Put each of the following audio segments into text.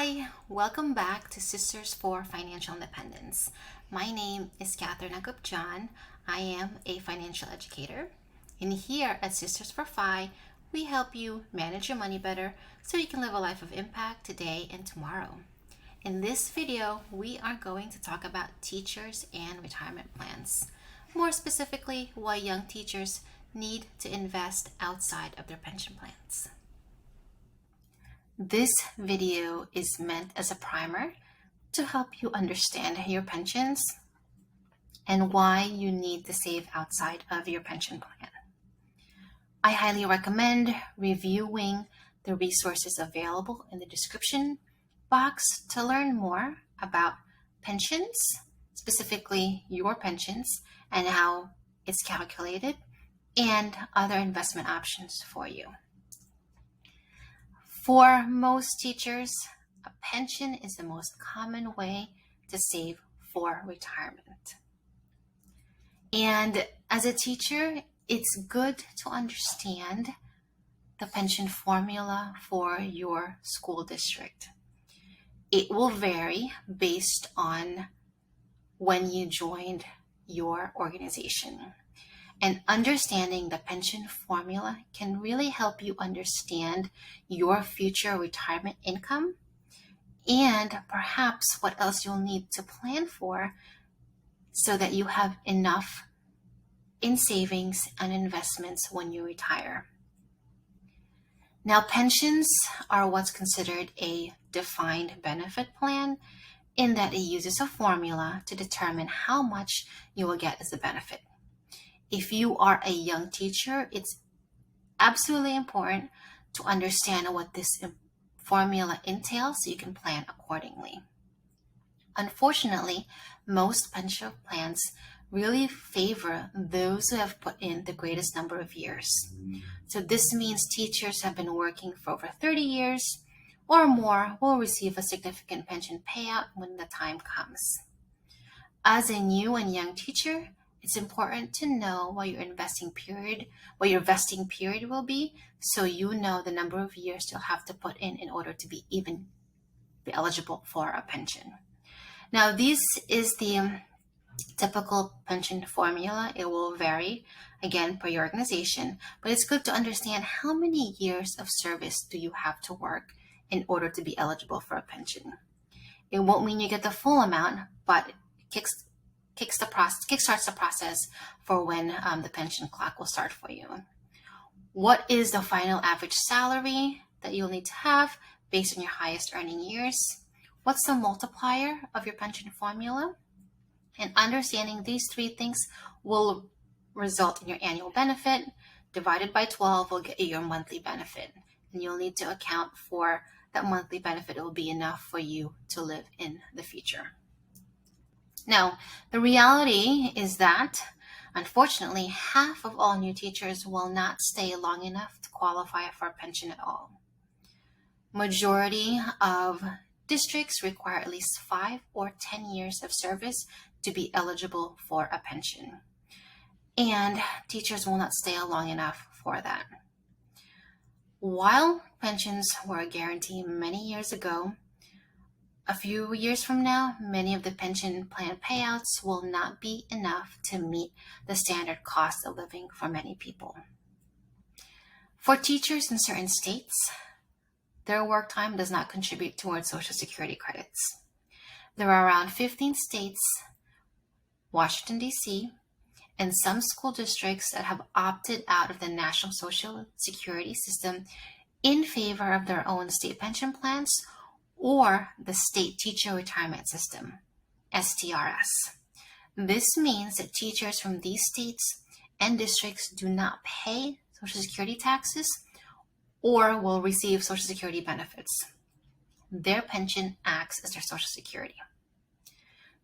Hi, welcome back to Sisters for Financial Independence. My name is Catherine Agupjan. I am a financial educator. And here at Sisters for Fi, we help you manage your money better so you can live a life of impact today and tomorrow. In this video, we are going to talk about teachers and retirement plans. More specifically, why young teachers need to invest outside of their pension plans. This video is meant as a primer to help you understand your pensions and why you need to save outside of your pension plan. I highly recommend reviewing the resources available in the description box to learn more about pensions, specifically your pensions and how it's calculated, and other investment options for you. For most teachers, a pension is the most common way to save for retirement. And as a teacher, it's good to understand the pension formula for your school district. It will vary based on when you joined your organization. And understanding the pension formula can really help you understand your future retirement income and perhaps what else you'll need to plan for so that you have enough in savings and investments when you retire. Now, pensions are what's considered a defined benefit plan in that it uses a formula to determine how much you will get as a benefit. If you are a young teacher, it's absolutely important to understand what this formula entails so you can plan accordingly. Unfortunately, most pension plans really favor those who have put in the greatest number of years. So this means teachers have been working for over 30 years or more will receive a significant pension payout when the time comes. As a new and young teacher, it's important to know what your vesting period will be, so you know the number of years you'll have to put in order to be eligible for a pension. Now, this is the typical pension formula. It will vary, again, per your organization, but it's good to understand how many years of service do you have to work in order to be eligible for a pension. It won't mean you get the full amount, but it kickstarts the process for when the pension clock will start for you. What is the final average salary that you'll need to have based on your highest earning years? What's the multiplier of your pension formula? And understanding these three things will result in your annual benefit. Divided by 12 will get you your monthly benefit. And you'll need to account for that monthly benefit. It will be enough for you to live in the future. Now, the reality is that, unfortunately, half of all new teachers will not stay long enough to qualify for a pension at all. Majority of districts require at least 5 or 10 years of service to be eligible for a pension. And teachers will not stay long enough for that. While pensions were a guarantee many years ago, a few years from now, many of the pension plan payouts will not be enough to meet the standard cost of living for many people. For teachers in certain states, their work time does not contribute towards Social Security credits. There are around 15 states, Washington, D.C., and some school districts that have opted out of the National Social Security system in favor of their own state pension plans or the State Teacher Retirement System, STRS. This means that teachers from these states and districts do not pay Social Security taxes or will receive Social Security benefits. Their pension acts as their Social Security.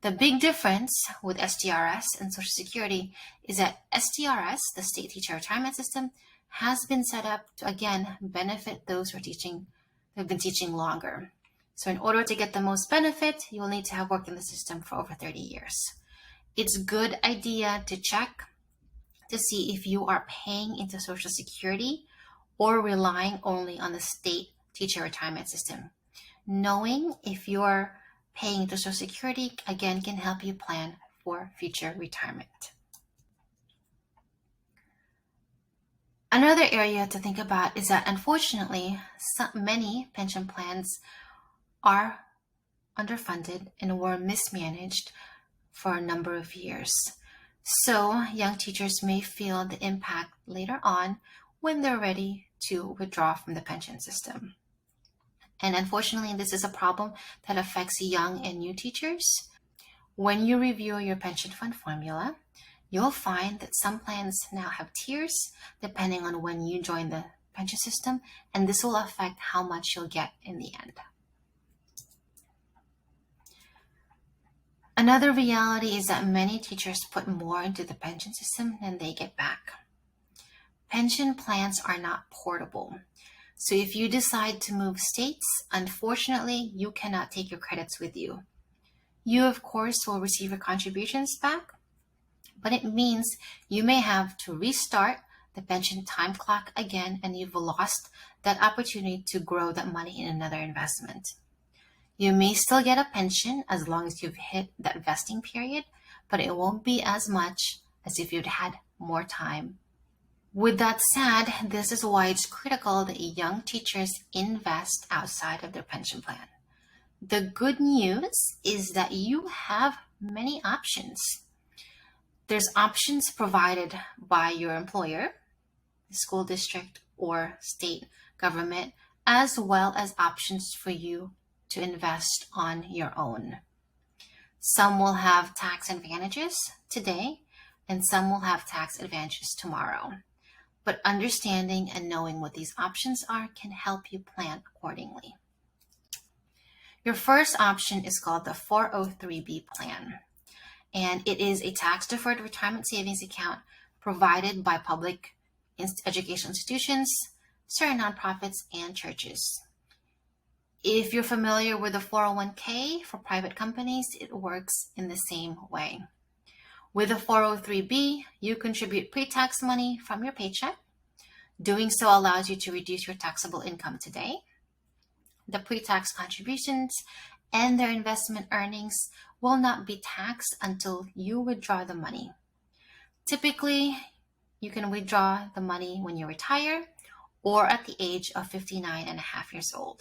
The big difference with STRS and Social Security is that STRS, the State Teacher Retirement System, has been set up to, again, benefit those who have been teaching longer. So in order to get the most benefit, you'll need to have worked in the system for over 30 years. It's a good idea to check to see if you are paying into Social Security or relying only on the state teacher retirement system. Knowing if you're paying to Social Security, again, can help you plan for future retirement. Another area to think about is that unfortunately, many pension plans are underfunded and were mismanaged for a number of years. So young teachers may feel the impact later on when they're ready to withdraw from the pension system. And unfortunately, this is a problem that affects young and new teachers. When you review your pension fund formula, you'll find that some plans now have tiers depending on when you join the pension system, and this will affect how much you'll get in the end. Another reality is that many teachers put more into the pension system than they get back. Pension plans are not portable. So if you decide to move states, unfortunately, you cannot take your credits with you. You, of course, will receive your contributions back, but it means you may have to restart the pension time clock again, and you've lost that opportunity to grow that money in another investment. You may still get a pension as long as you've hit that vesting period, but it won't be as much as if you'd had more time. With that said, this is why it's critical that young teachers invest outside of their pension plan. The good news is that you have many options. There's options provided by your employer, the school district, or state government, as well as options for you to invest on your own. Some will have tax advantages today, and some will have tax advantages tomorrow. But understanding and knowing what these options are can help you plan accordingly. Your first option is called the 403B plan, and it is a tax-deferred retirement savings account provided by public educational institutions, certain nonprofits, and churches. If you're familiar with the 401k for private companies, it works in the same way. With the 403b, you contribute pre-tax money from your paycheck. Doing so allows you to reduce your taxable income today. The pre-tax contributions and their investment earnings will not be taxed until you withdraw the money. Typically, you can withdraw the money when you retire or at the age of 59 and a half years old.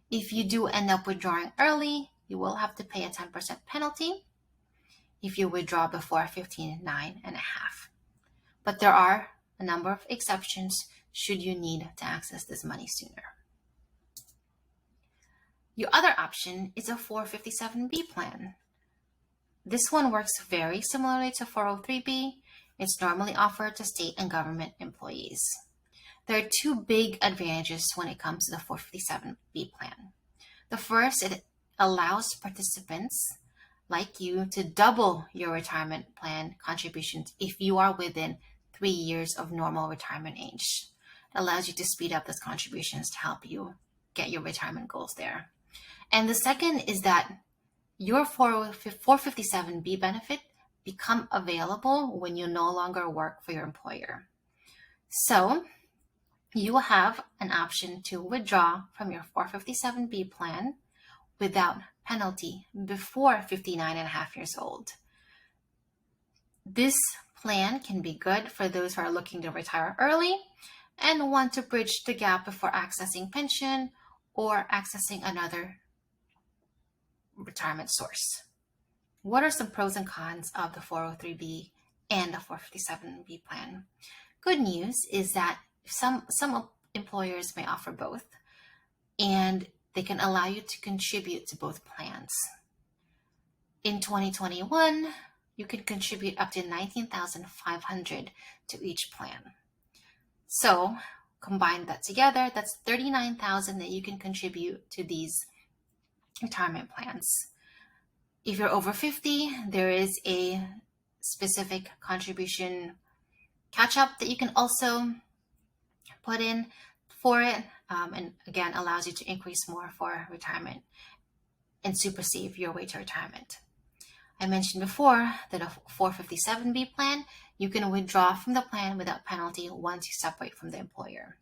If you do end up withdrawing early, you will have to pay a 10% penalty if you withdraw before 59 and a half. But there are a number of exceptions should you need to access this money sooner. Your other option is a 457B plan. This one works very similarly to 403B. It's normally offered to state and government employees. There are two big advantages when it comes to the 457B plan. The first, it allows participants like you to double your retirement plan contributions if you are within 3 years of normal retirement age. It allows you to speed up those contributions to help you get your retirement goals there. And the second is that your 457B benefit become available when you no longer work for your employer. So you will have an option to withdraw from your 457B plan without penalty before 59 and a half years old. This plan can be good for those who are looking to retire early and want to bridge the gap before accessing pension or accessing another retirement source. What are some pros and cons of the 403B and the 457B plan? Good news is that some employers may offer both, and they can allow you to contribute to both plans. In 2021, you can contribute up to $19,500 to each plan. So combine that together, that's $39,000 that you can contribute to these retirement plans. If you're over 50, there is a specific contribution catch-up that you can also put in for it, and again allows you to increase more for retirement and super save your way to retirement. I mentioned before that a 457B plan, you can withdraw from the plan without penalty once you separate from the employer.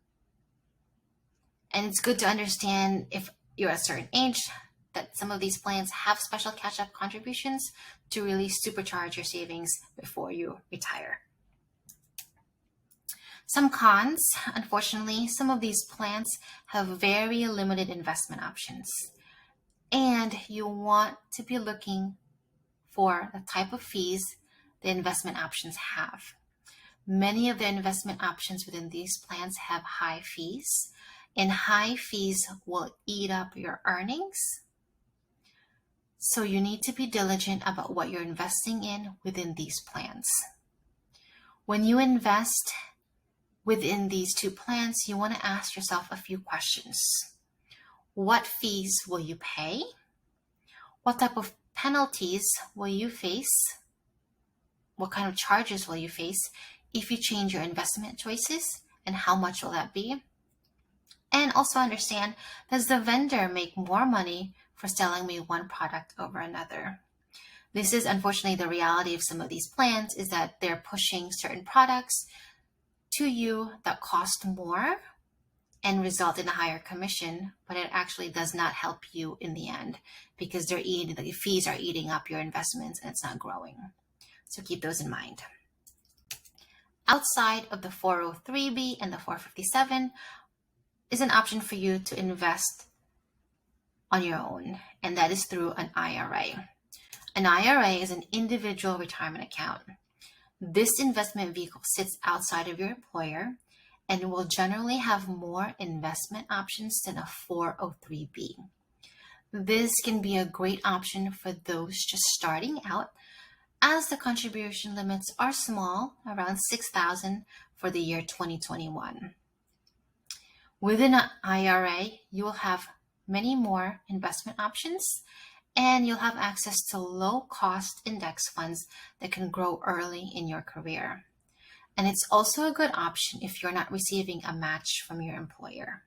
And it's good to understand if you're a certain age, that some of these plans have special catch-up contributions to really supercharge your savings before you retire. Some cons, unfortunately, some of these plans have very limited investment options. And you want to be looking for the type of fees the investment options have. Many of the investment options within these plans have high fees, and high fees will eat up your earnings. So you need to be diligent about what you're investing in within these plans. When you invest within these two plans, you want to ask yourself a few questions. What fees will you pay? What type of penalties will you face? What kind of charges will you face if you change your investment choices, and how much will that be? And also understand, does the vendor make more money for selling me one product over another? This is unfortunately the reality of some of these plans, is that they're pushing certain products to you that cost more and result in a higher commission, but it actually does not help you in the end, because the fees are eating up your investments and it's not growing. So keep those in mind. Outside of the 403B and the 457 is an option for you to invest on your own, and that is through an IRA. An IRA is an individual retirement account. This investment vehicle sits outside of your employer and will generally have more investment options than a 403B. This can be a great option for those just starting out, as the contribution limits are small, around $6,000 for the year 2021. Within an IRA, you will have many more investment options, and you'll have access to low-cost index funds that can grow early in your career. And it's also a good option if you're not receiving a match from your employer.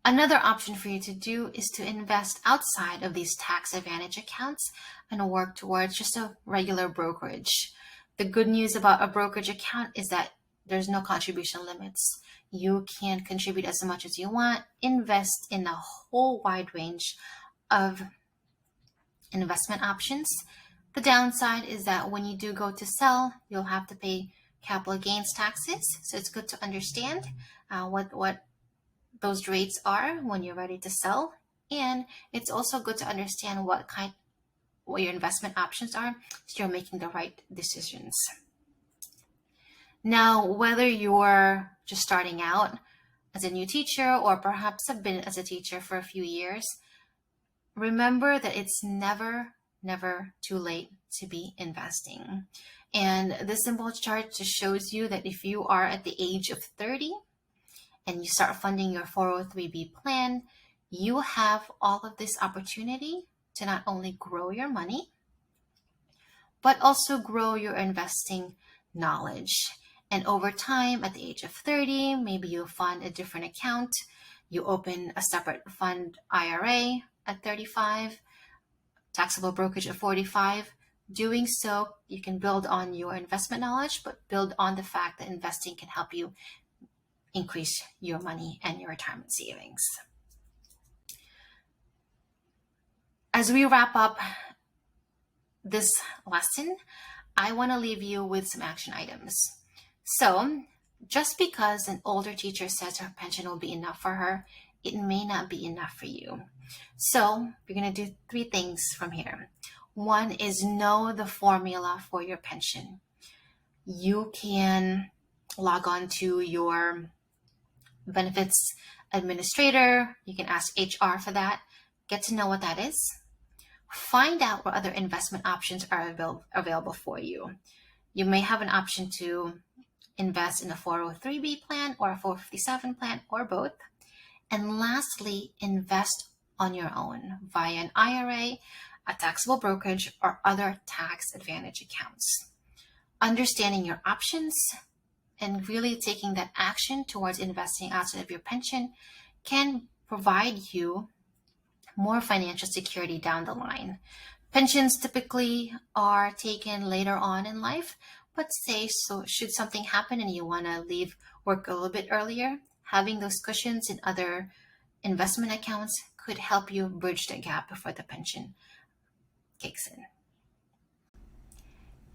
Another option for you to do is to invest outside of these tax advantage accounts and work towards just a regular brokerage. The good news about a brokerage account is that there's no contribution limits. You can contribute as much as you want, invest in a whole wide range of investment options. The downside is that when you do go to sell, you'll have to pay capital gains taxes. So it's good to understand what those rates are when you're ready to sell. And it's also good to understand what your investment options are, so you're making the right decisions. Now, whether you're just starting out as a new teacher or perhaps have been as a teacher for a few years, remember that it's never too late to be investing. And this simple chart just shows you that if you are at the age of 30 and you start funding your 403B plan, you have all of this opportunity to not only grow your money, but also grow your investing knowledge. And over time, at the age of 30, maybe you'll fund a different account. You open a separate fund IRA at 35, taxable brokerage at 45. Doing so, you can build on your investment knowledge, but build on the fact that investing can help you increase your money and your retirement savings. As we wrap up this lesson, I want to leave you with some action items. So, just because an older teacher says her pension will be enough for her, it may not be enough for you. So, we're going to do 3 things from here. One is know the formula for your pension. You can log on to your benefits administrator. You can ask HR for that. Get to know what that is. Find out what other investment options are available for you. You may have an option to invest in a 403B plan or a 457 plan or both. And lastly, invest on your own via an IRA, a taxable brokerage, or other tax advantage accounts. Understanding your options and really taking that action towards investing outside of your pension can provide you more financial security down the line. Pensions typically are taken later on in life, but should something happen and you want to leave work a little bit earlier, Having those cushions in other investment accounts could help you bridge the gap before the pension kicks in.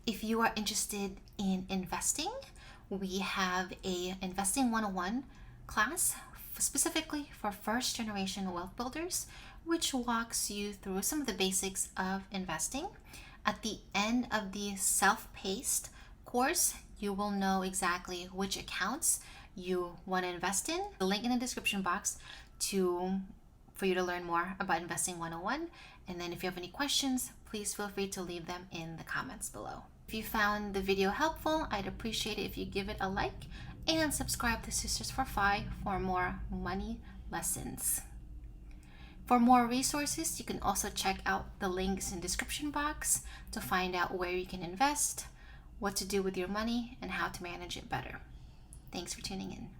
If you are interested in investing, we have a Investing 101 class specifically for first generation wealth builders, which walks you through some of the basics of investing. At the end of the self-paced course, you will know exactly which accounts you want to invest in. The link in the description box for you to learn more about Investing 101. And then if you have any questions, please feel free to leave them in the comments below. If you found the video helpful, I'd appreciate it if you give it a like and subscribe to Sisters for Fi for more money lessons. For more resources, you can also check out the links in the description box to find out where you can invest, what to do with your money, and how to manage it better. Thanks for tuning in.